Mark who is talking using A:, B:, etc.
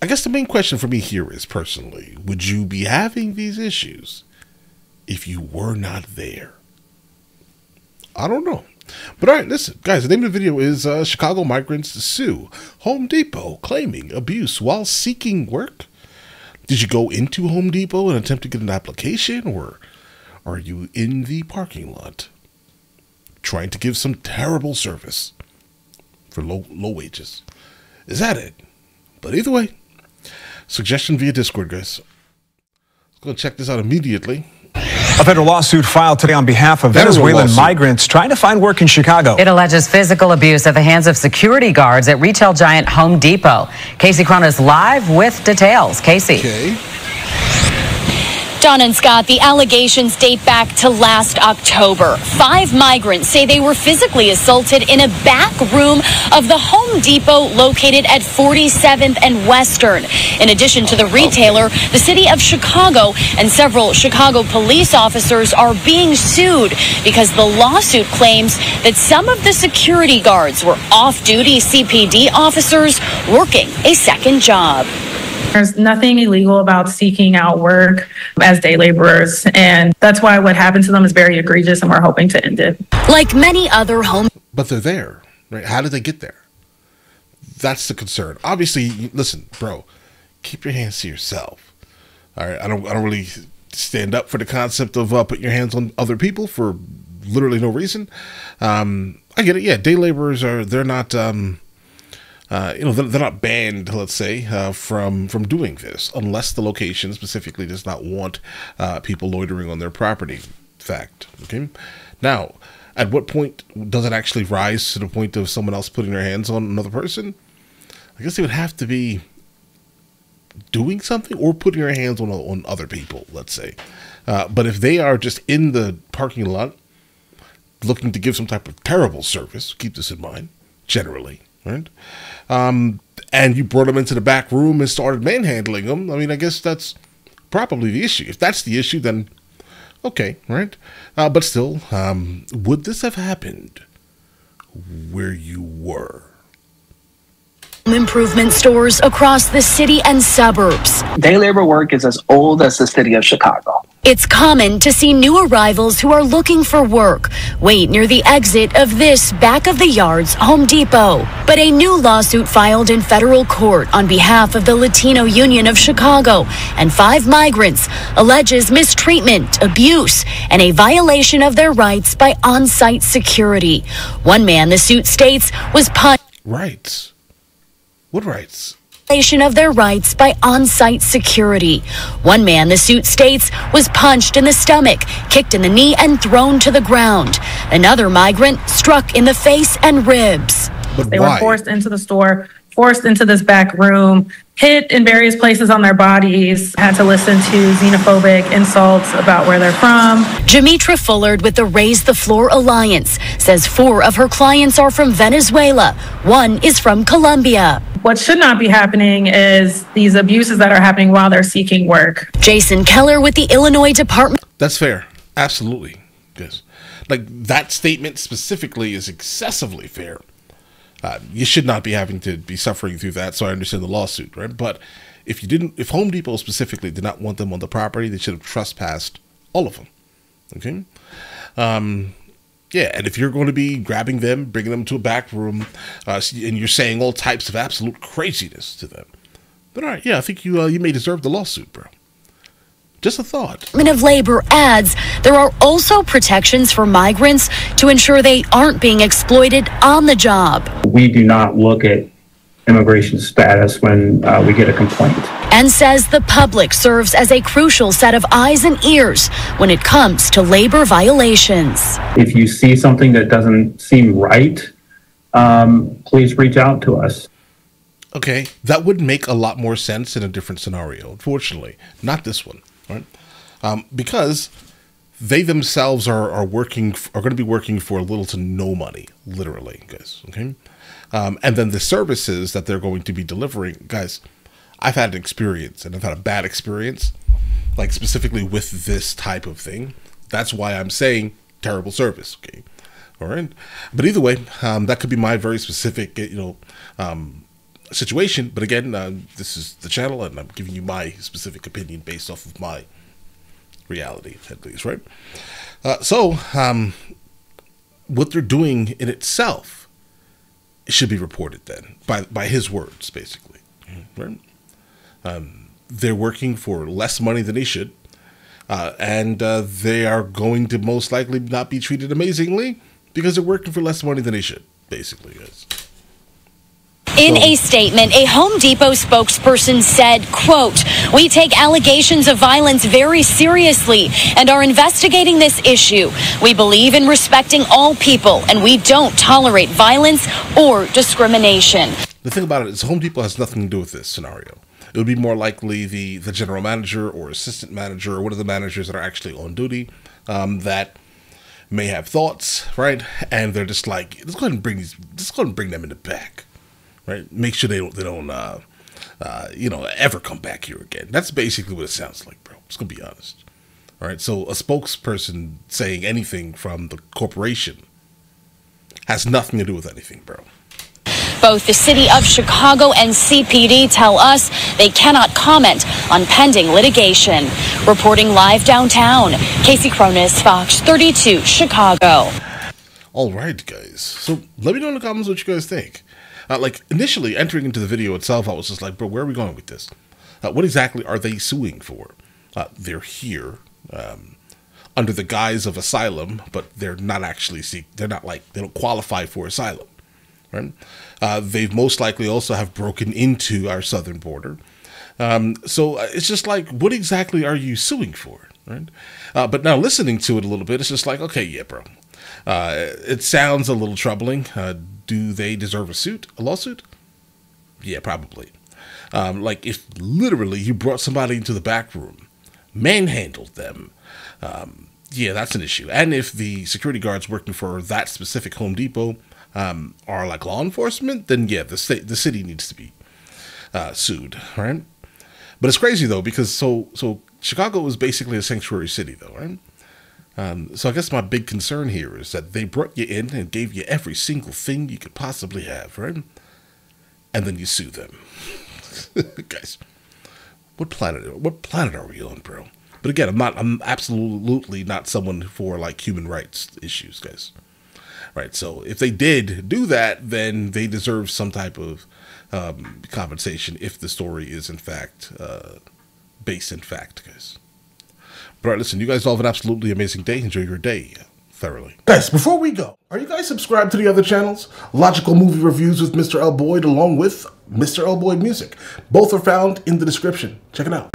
A: I guess the main question for me here is, personally, would you be having these issues if you were not there? I don't know. But all right, listen, guys, the name of the video is Chicago Migrants Sue Home Depot Claiming Abuse While Seeking Work. Did you go into Home Depot and attempt to get an application, or are you in the parking lot trying to give some terrible service for low wages? Is that it? But either way, suggestion via Discord, guys. Let's go check this out immediately.
B: A federal lawsuit filed today on behalf of Venezuelan migrants trying to find work in Chicago.
C: It alleges physical abuse at the hands of security guards at retail giant Home Depot. Casey Cronin live with details. Casey.
A: Okay.
D: John and Scott, the allegations date back to last October. 5 migrants say they were physically assaulted in a back room of the Home Depot located at 47th and Western. In addition to the retailer, the city of Chicago and several Chicago police officers are being sued because the lawsuit claims that some of the security guards were off-duty CPD officers working a second job.
E: There's nothing illegal about seeking out work as day laborers, and that's why what happened to them is very egregious, and we're hoping to end it.
D: Like many other home...
A: But they're there, right? How did they get there? That's the concern. Obviously, listen, bro, keep your hands to yourself. All right, I don't really stand up for the concept of putting your hands on other people for literally no reason. I get it. Yeah, day laborers they're not... they're not banned, let's say, from doing this, unless the location specifically does not want people loitering on their property. Fact. Okay. Now, at what point does it actually rise to the point of someone else putting their hands on another person? I guess they would have to be doing something or putting their hands on other people, let's say. But if they are just in the parking lot looking to give some type of terrible service, keep this in mind, generally. Right, and you brought them into the back room and started manhandling them. I mean, I guess that's probably the issue. If that's the issue, then okay, right? But still, would this have happened where you were?
D: Improvement stores across the city and suburbs.
F: Day labor work is as old as the city of Chicago.
D: It's common to see new arrivals who are looking for work wait near the exit of this back of the yard's Home Depot. But a new lawsuit filed in federal court on behalf of the Latino Union of Chicago and 5 migrants alleges mistreatment, abuse, and a violation of their rights by on-site security. One man, the suit states, was punched.
A: Rights? What rights?
D: Of their rights by on-site security. One man, the suit states, was punched in the stomach, kicked in the knee, and thrown to the ground. Another migrant struck in the face and ribs.
A: But
E: they
A: why?
E: were forced into the store, forced into this back room, hit in various places on their bodies, had to listen to xenophobic insults about where they're from.
D: Jamitra Fullard with the Raise the Floor Alliance says 4 of her clients are from Venezuela. 1 is from Colombia.
E: What should not be happening is these abuses that are happening while they're seeking work.
D: Jason Keller with the Illinois Department.
A: That's fair. Absolutely. Yes. Like, that statement specifically is excessively fair. You should not be having to be suffering through that, so I understand the lawsuit, right? But if Home Depot specifically did not want them on the property, they should have trespassed all of them. Okay? Yeah, and if you're going to be grabbing them, bringing them to a back room, and you're saying all types of absolute craziness to them, then all right, yeah, I think you may deserve the lawsuit, bro. Just a thought.
D: Department of Labor adds there are also protections for migrants to ensure they aren't being exploited on the job.
G: We do not look at immigration status when we get a complaint.
D: And says the public serves as a crucial set of eyes and ears when it comes to labor violations.
G: If you see something that doesn't seem right, please reach out to us.
A: Okay, that would make a lot more sense in a different scenario. Unfortunately, not this one, right? Because they themselves are going to be working for little to no money, literally, guys. Okay, and then the services that they're going to be delivering, guys. I've had an experience, and I've had a bad experience, like specifically with this type of thing. That's why I'm saying terrible service. Okay, all right. But either way, that could be my very specific, situation. But again, this is the channel, and I'm giving you my specific opinion based off of my reality, at least, right? What they're doing in itself should be reported then by his words, basically, right? They're working for less money than they should, and they are going to most likely not be treated amazingly because they're working for less money than they should, basically, guys.
D: In a statement, a Home Depot spokesperson said, quote, "We take allegations of violence very seriously and are investigating this issue. We believe in respecting all people, and we don't tolerate violence or discrimination."
A: The thing about it is Home Depot has nothing to do with this scenario. It would be more likely the general manager or assistant manager or one of the managers that are actually on duty that may have thoughts, right? And they're just like, let's go ahead and bring them in the back. Right, make sure they don't ever come back here again. That's basically what it sounds like, bro. Just gonna be honest. All right, so a spokesperson saying anything from the corporation has nothing to do with anything, bro.
D: Both the City of Chicago and CPD tell us they cannot comment on pending litigation. Reporting live downtown, Casey Cronus, Fox 32, Chicago.
A: All right, guys. So let me know in the comments what you guys think. Like, initially, entering into the video itself, I was just like, bro, where are we going with this? What exactly are they suing for? They're here under the guise of asylum, but they're not actually they don't qualify for asylum, right? They've most likely also have broken into our southern border. So it's just like, what exactly are you suing for, right? But now listening to it a little bit, it's just like, okay, yeah, bro. It sounds a little troubling. Do they deserve a lawsuit? Yeah, probably. Like if literally you brought somebody into the back room, manhandled them, yeah, that's an issue. And if the security guards working for that specific Home Depot are like law enforcement, then yeah, the city needs to be sued, right? But it's crazy though, because so Chicago is basically a sanctuary city though, right? So I guess my big concern here is that they brought you in and gave you every single thing you could possibly have, right? And then you sue them. Guys, what planet are we on, bro? But again, I'm absolutely not someone for like human rights issues, guys. Right, so if they did do that, then they deserve some type of compensation if the story is in fact based in fact, guys. But all right, listen, you guys all have an absolutely amazing day. Enjoy your day thoroughly.
H: Guys, before we go, are you guys subscribed to the other channels? Logical Movie Reviews with Mr. L. Boyd along with Mr. L. Boyd Music. Both are found in the description. Check it out.